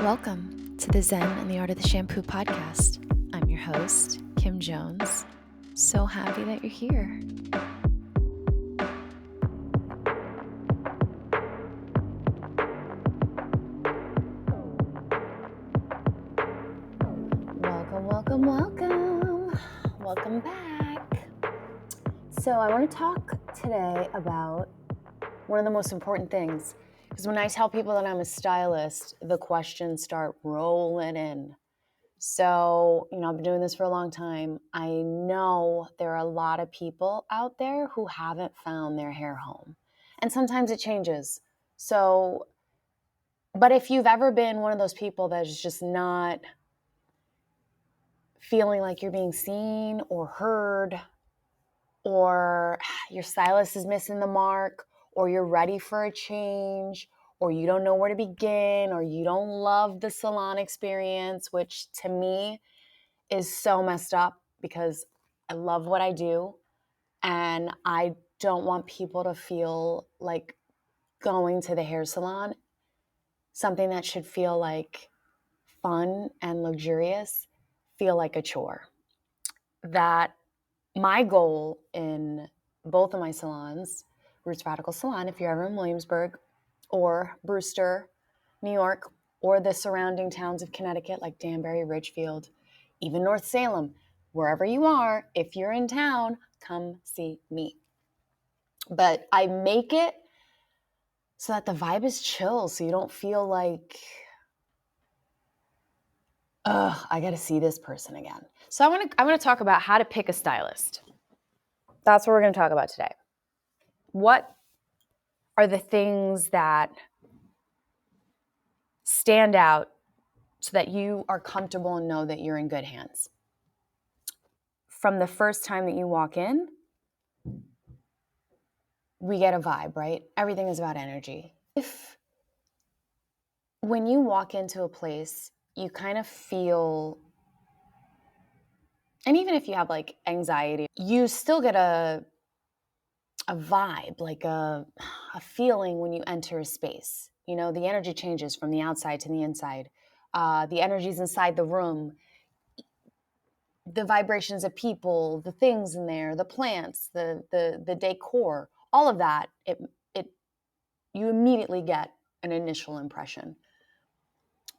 Welcome to the Zen and the Art of the Shampoo podcast. I'm your host, Kim Jones. So happy that you're here. Welcome back. So I want to talk today about one of the most important things, because when I tell people that I'm a stylist, the questions start rolling in. So, I've been doing this for a long time. I know there are a lot of people out there who haven't found their hair home. And sometimes it changes. So, but if you've ever been one of those people that's just not feeling like you're being seen or heard, or your stylist is missing the mark, or you're ready for a change, or you don't know where to begin, or you don't love the salon experience, which to me is so messed up because I love what I do and I don't want people to feel like going to the hair salon, something that should feel like fun and luxurious, feel like a chore. That my goal in both of my salons, Roots Radical Salon, if you're ever in Williamsburg, or Brewster, New York, or the surrounding towns of Connecticut like Danbury, Ridgefield, even North Salem, wherever you are, if you're in town, come see me. But I make it so that the vibe is chill, so you don't feel like, I got to see this person again. So I want to talk about how to pick a stylist. That's what we're going to talk about today. What are the things that stand out so that you are comfortable and know that you're in good hands? From the first time that you walk in, we get a vibe, right? Everything is about energy. If when you walk into a place, you kind of feel, and even if you have like anxiety, you still get a vibe, like a feeling when you enter a space. The energy changes from the outside to the inside. The energy's inside the room, the vibrations of people, the things in there, the plants, the decor, all of that, you immediately get an initial impression.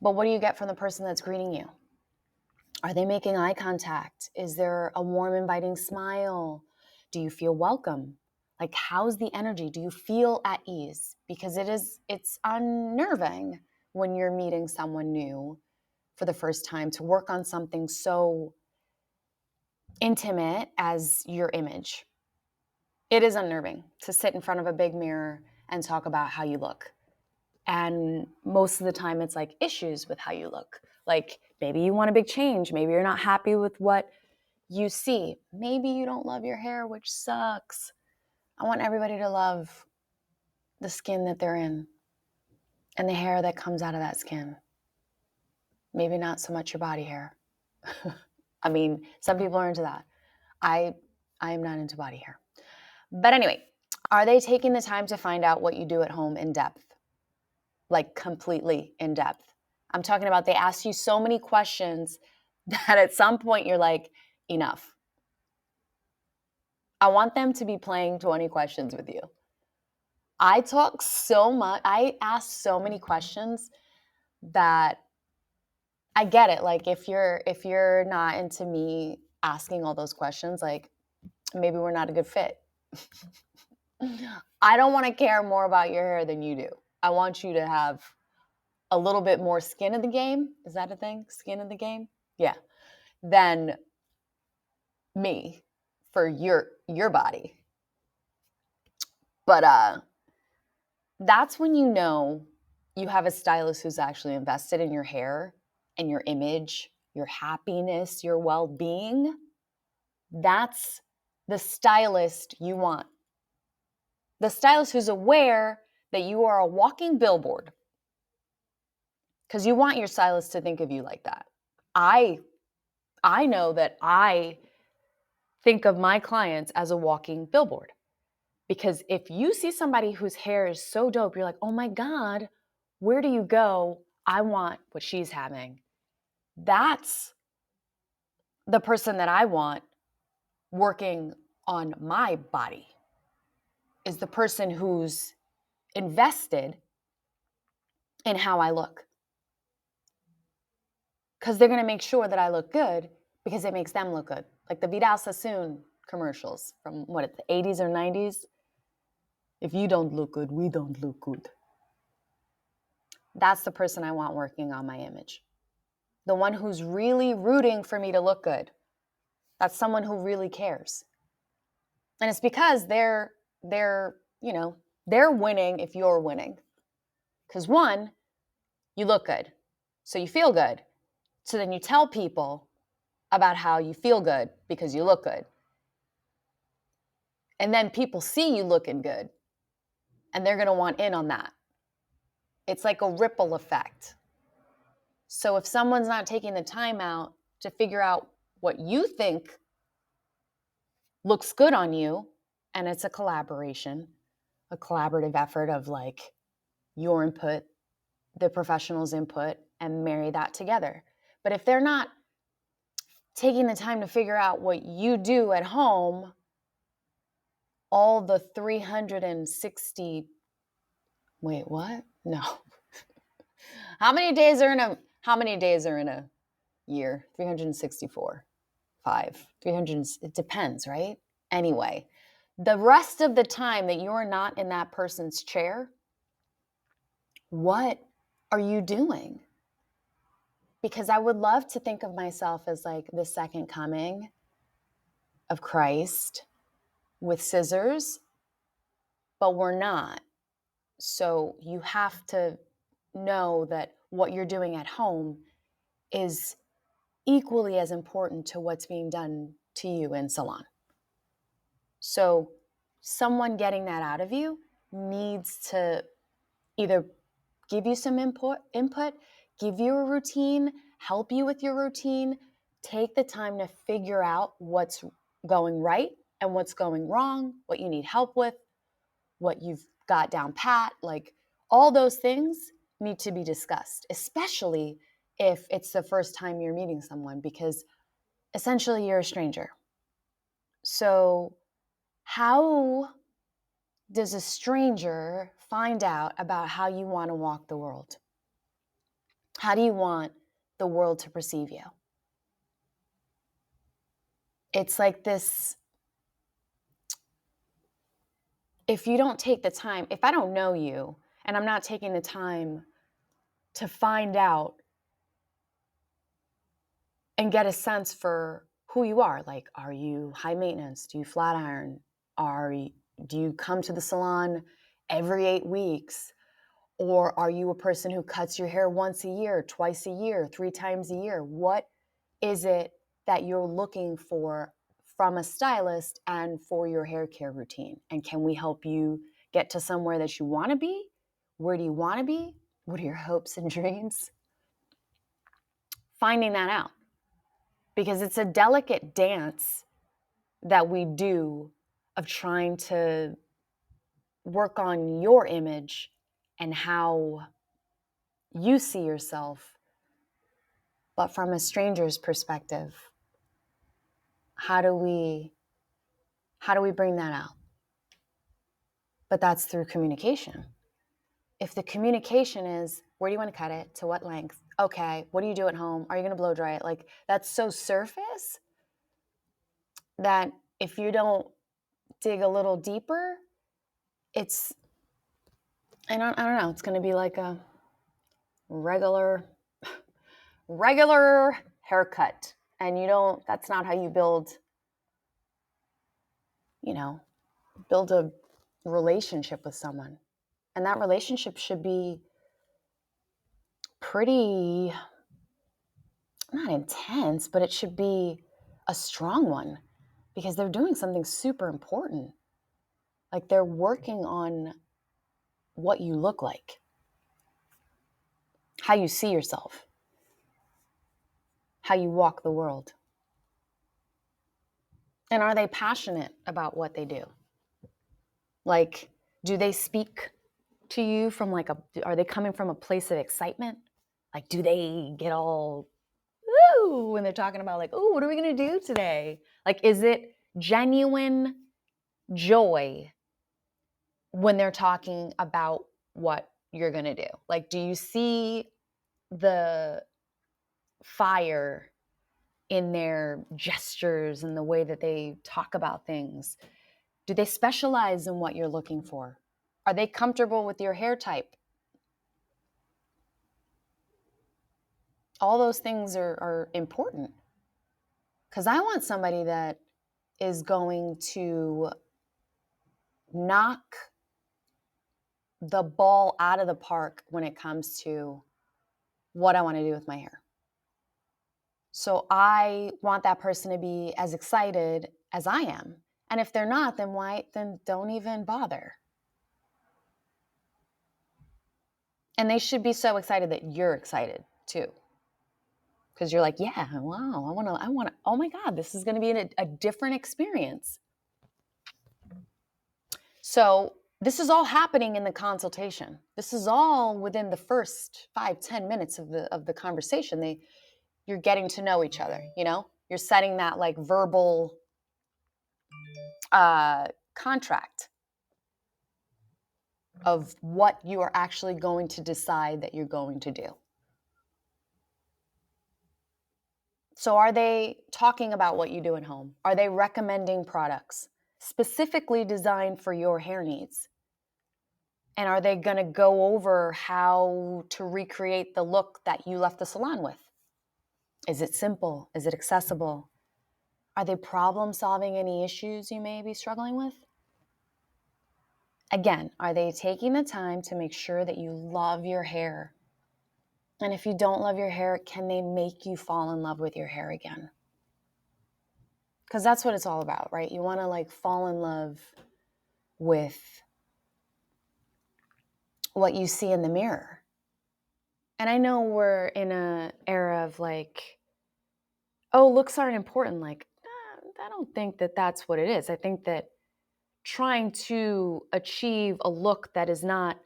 But what do you get from the person that's greeting you? Are they making eye contact? Is there a warm, inviting smile? Do you feel welcome? Like, how's the energy? Do you feel at ease? Because it's unnerving when you're meeting someone new for the first time to work on something so intimate as your image. It is unnerving to sit in front of a big mirror and talk about how you look. And most of the time it's like issues with how you look. Like maybe you want a big change. Maybe you're not happy with what you see. Maybe you don't love your hair, which sucks. I want everybody to love the skin that they're in and the hair that comes out of that skin. Maybe not so much your body hair. I mean, some people are into that. I am not into body hair. But anyway, are they taking the time to find out what you do at home in depth? Like completely in depth. I'm talking about they ask you so many questions that at some point you're like, enough. I want them to be playing 20 questions with you. I talk so much. I ask so many questions that I get it. Like if you're not into me asking all those questions, like maybe we're not a good fit. I don't want to care more about your hair than you do. I want you to have a little bit more skin in the game. Is that a thing? Skin in the game? Yeah. Than me for your body. But that's when you know you have a stylist who's actually invested in your hair and your image, your happiness, your well-being. That's the stylist you want. The stylist who's aware that you are a walking billboard. Because you want your stylist to think of you like that. I know that I think of my clients as a walking billboard. Because if you see somebody whose hair is so dope, you're like, oh my God, where do you go? I want what she's having. That's the person that I want working on my body, is the person who's invested in how I look. Because they're going to make sure that I look good because it makes them look good. Like the Vidal Sassoon commercials from the 80s or 90s. If you don't look good, we don't look good. That's the person I want working on my image. The one who's really rooting for me to look good. That's someone who really cares. And it's because they're winning if you're winning. Because one, you look good. So you feel good. So then you tell people about how you feel good because you look good. And then people see you looking good. And they're going to want in on that. It's like a ripple effect. So if someone's not taking the time out to figure out what you think looks good on you, and it's a collaborative effort of like your input, the professional's input, and marry that together. But if they're not taking the time to figure out what you do at home, all the 360, wait, what? No. How many days are in a year? 364. 300, it depends, right? Anyway, the rest of the time that you're not in that person's chair, what are you doing? Because I would love to think of myself as like the second coming of Christ with scissors, but we're not. So you have to know that what you're doing at home is equally as important to what's being done to you in salon. So someone getting that out of you needs to either give you some input, give you a routine, help you with your routine, take the time to figure out what's going right and what's going wrong, what you need help with, what you've got down pat. Like all those things need to be discussed, especially if it's the first time you're meeting someone, because essentially you're a stranger. So how does a stranger find out about how you want to walk the world? How do you want the world to perceive you? It's like this, if you don't take the time, if I don't know you and I'm not taking the time to find out and get a sense for who you are, like, are you high maintenance? Do you flat iron? Do you come to the salon every 8 weeks? Or are you a person who cuts your hair once a year, twice a year, 3 times a year? What is it that you're looking for from a stylist and for your hair care routine? And can we help you get to somewhere that you want to be? Where do you want to be? What are your hopes and dreams? Finding that out. Because it's a delicate dance that we do of trying to work on your image and how you see yourself, but from a stranger's perspective. How do we bring that out? But that's through communication. If the communication is, where do you want to cut it? To what length? Okay, what do you do at home? Are you going to blow dry it? Like, that's so surface that if you don't dig a little deeper, I don't know, it's going to be like a regular haircut. And that's not how you build a relationship with someone. And that relationship should be pretty, not intense, but it should be a strong one, because they're doing something super important. Like, they're working on what you look like, how you see yourself, how you walk the world. And are they passionate about what they do? Like, do they speak to you from are they coming from a place of excitement? Like, do they get all, ooh, when they're talking about like, ooh, what are we going to do today? Like, is it genuine joy when they're talking about what you're going to do? Like, do you see the fire in their gestures and the way that they talk about things? Do they specialize in what you're looking for? Are they comfortable with your hair type? All those things are important, because I want somebody that is going to knock the ball out of the park when it comes to what I want to do with my hair. So I want that person to be as excited as I am. And if they're not, then don't even bother. And they should be so excited that you're excited too. Because you're like, yeah, wow, I want to, oh my God, this is going to be a different experience. So this is all happening in the consultation. This is all within the first 5-10 minutes of the conversation. You're getting to know each other, you know? You're setting that like verbal contract of what you are actually going to decide that you're going to do. So are they talking about what you do at home? Are they recommending products specifically designed for your hair needs? And are they going to go over how to recreate the look that you left the salon with? Is it simple? Is it accessible? Are they problem solving any issues you may be struggling with? Again, are they taking the time to make sure that you love your hair? And if you don't love your hair, can they make you fall in love with your hair again? Because that's what it's all about, right? You want to like fall in love with what you see in the mirror. And I know we're in an era of like, oh, looks aren't important. Like, I don't think that that's what it is. I think that trying to achieve a look that is not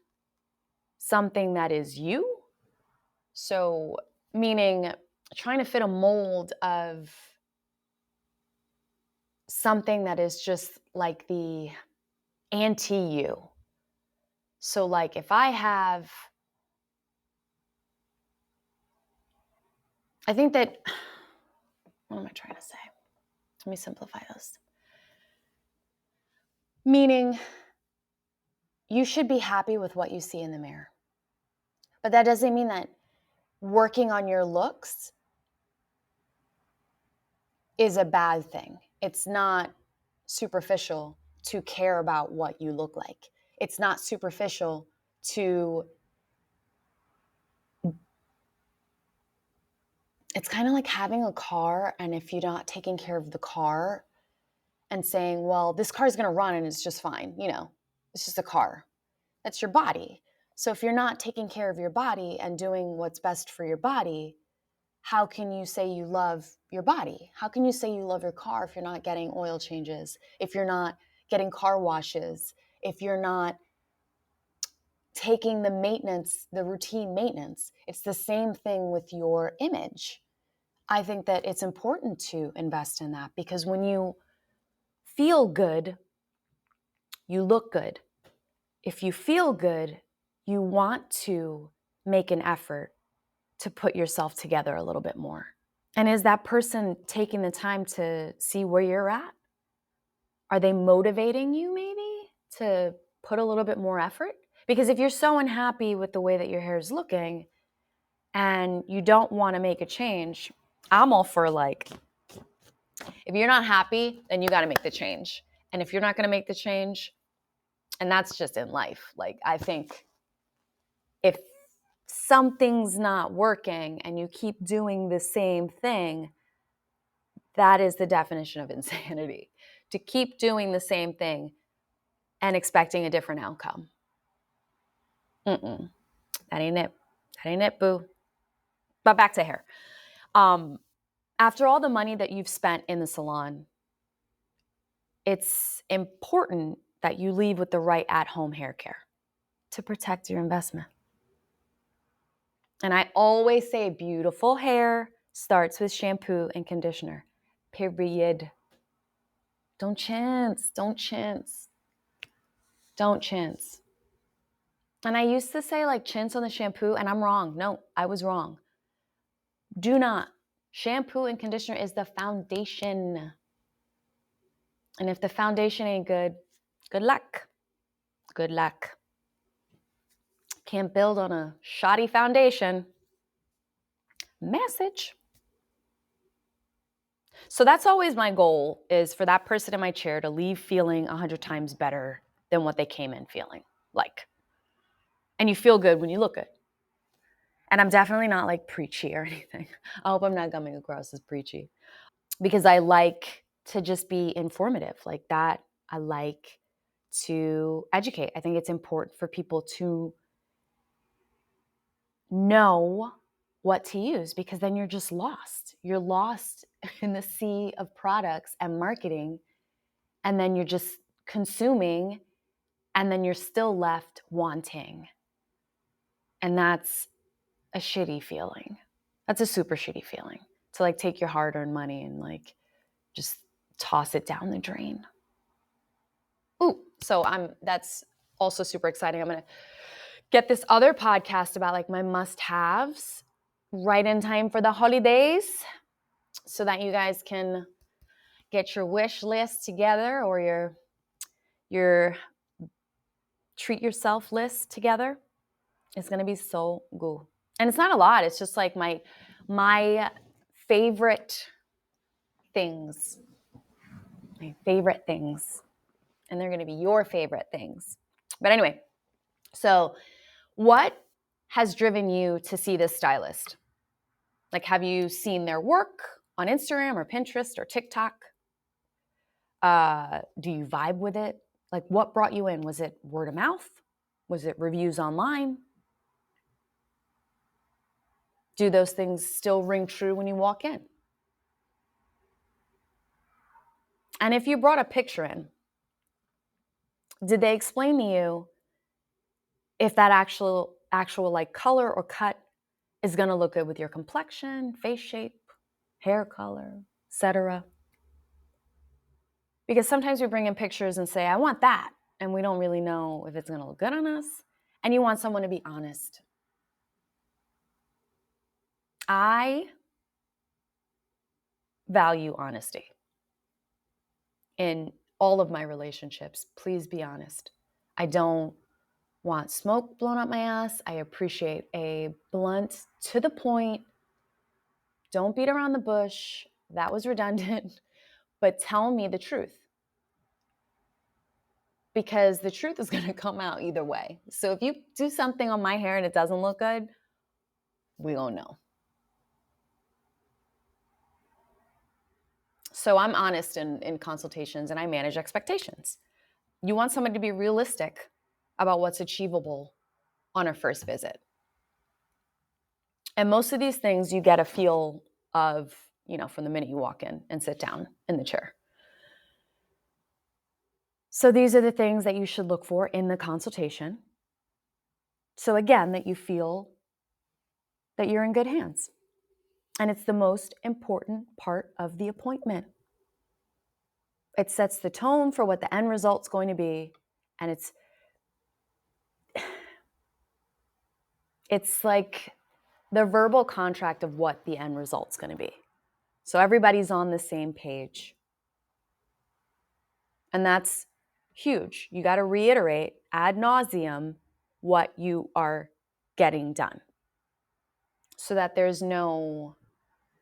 something that is you, so meaning trying to fit a mold of something that is just like the anti-you. So like if I think that, what am I trying to say? Let me simplify this. Meaning, you should be happy with what you see in the mirror. But that doesn't mean that working on your looks is a bad thing. It's not superficial to care about what you look like. It's not superficial to, it's kind of like having a car, and if you're not taking care of the car and saying, well, this car is going to run and it's just fine, you know, it's just a car. That's your body. So if you're not taking care of your body and doing what's best for your body, how can you say you love your body? How can you say you love your car if you're not getting oil changes, if you're not getting car washes, if you're not taking the maintenance, the routine maintenance? It's the same thing with your image. I think that it's important to invest in that, because when you feel good, you look good. If you feel good, you want to make an effort to put yourself together a little bit more. And is that person taking the time to see where you're at? Are they motivating you maybe to put a little bit more effort? Because if you're so unhappy with the way that your hair is looking and you don't want to make a change, I'm all for like, if you're not happy, then you got to make the change. And if you're not going to make the change, and that's just in life, like I think if something's not working and you keep doing the same thing, that is the definition of insanity. To keep doing the same thing and expecting a different outcome. That ain't it. That ain't it, boo. But back to hair. After all the money that you've spent in the salon, it's important that you leave with the right at-home hair care to protect your investment. And I always say beautiful hair starts with shampoo and conditioner. Period. Don't chance. Don't chance. Don't chance. And I used to say like chance on the shampoo, and I'm wrong. No, I was wrong. Do not. Shampoo and conditioner is the foundation. And if the foundation ain't good, good luck. Good luck. Can't build on a shoddy foundation. Message. So that's always my goal, is for that person in my chair to leave feeling 100 times better than what they came in feeling like. And you feel good when you look good. And I'm definitely not like preachy or anything. I hope I'm not coming across as preachy, because I like to just be informative like that. I like to educate. I think it's important for people to know what to use, because then you're just lost. You're lost in the sea of products and marketing, and then you're just consuming, and then you're still left wanting. And that's a shitty feeling. That's a super shitty feeling, to like take your hard-earned money and like just toss it down the drain. Ooh, so that's also super exciting. I'm going to get this other podcast about like my must-haves right in time for the holidays, so that you guys can get your wish list together, or your treat yourself list together. It's going to be so good. And it's not a lot. It's just like my favorite things. My favorite things. And they're going to be your favorite things. But anyway, so what has driven you to see this stylist? Like, have you seen their work on Instagram or Pinterest or TikTok? Do you vibe with it? Like, what brought you in? Was it word of mouth? Was it reviews online? Do those things still ring true when you walk in? And if you brought a picture in, did they explain to you if that actual like color or cut is going to look good with your complexion, face shape, hair color, etc.? Because sometimes we bring in pictures and say, I want that, and we don't really know if it's going to look good on us, and you want someone to be honest. I value honesty in all of my relationships. Please be honest. I don't want smoke blown up my ass. I appreciate a blunt, to the point, don't beat around the bush. That was redundant, but tell me the truth. Because the truth is going to come out either way. So if you do something on my hair and it doesn't look good, we don't know. So I'm honest in consultations, and I manage expectations. You want somebody to be realistic about what's achievable on a first visit. And most of these things you get a feel of, from the minute you walk in and sit down in the chair. So these are the things that you should look for in the consultation. So again, that you feel that you're in good hands. And it's the most important part of the appointment. It sets the tone for what the end result's going to be. And it's like the verbal contract of what the end result's going to be. So everybody's on the same page. And that's huge. You got to reiterate ad nauseum what you are getting done, so that there's no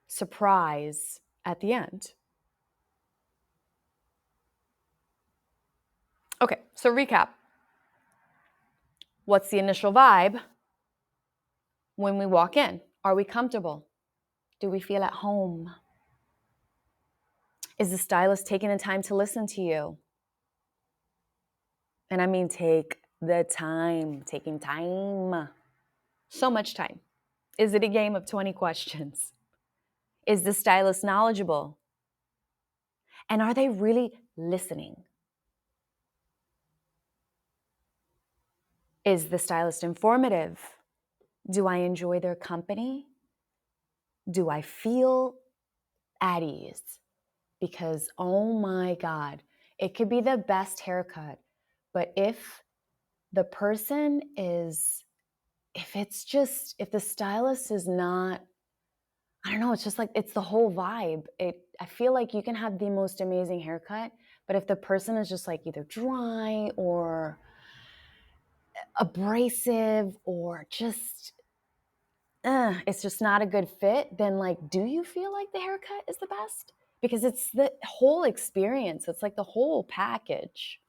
surprise at the end. Okay, so recap. What's the initial vibe when we walk in? Are we comfortable? Do we feel at home? Is the stylist taking the time to listen to you? And I mean, take the time, taking time. So much time. Is it a game of 20 questions? Is the stylist knowledgeable? And are they really listening? Is the stylist informative? Do I enjoy their company? Do I feel at ease? Because, oh my God, it could be the best haircut, but if the person is, if the stylist is not, I don't know, it's just like, it's the whole vibe. I feel like you can have the most amazing haircut, but if the person is just like either dry or abrasive or just, it's just not a good fit, then like, do you feel like the haircut is the best? Because it's the whole experience. It's like the whole package.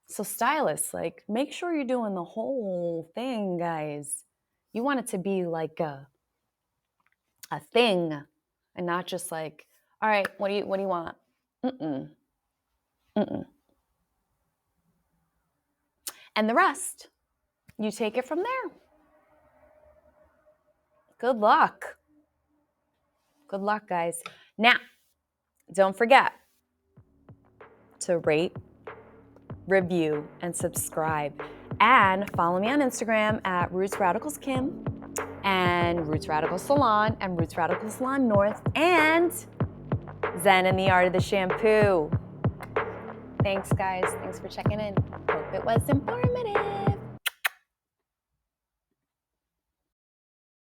So stylists, like, make sure you're doing the whole thing, guys. You want it to be like a thing and not just like, all right, what do you want? Mm-mm. Mm-mm. And the rest, you take it from there. Good luck. Good luck, guys. Now, don't forget to rate, review, and subscribe. And follow me on Instagram at Roots Radicals Kim and Roots Radical Salon and Roots Radical Salon North and Zen and the Art of the Shampoo. Thanks, guys. Thanks for checking in. Hope it was informative.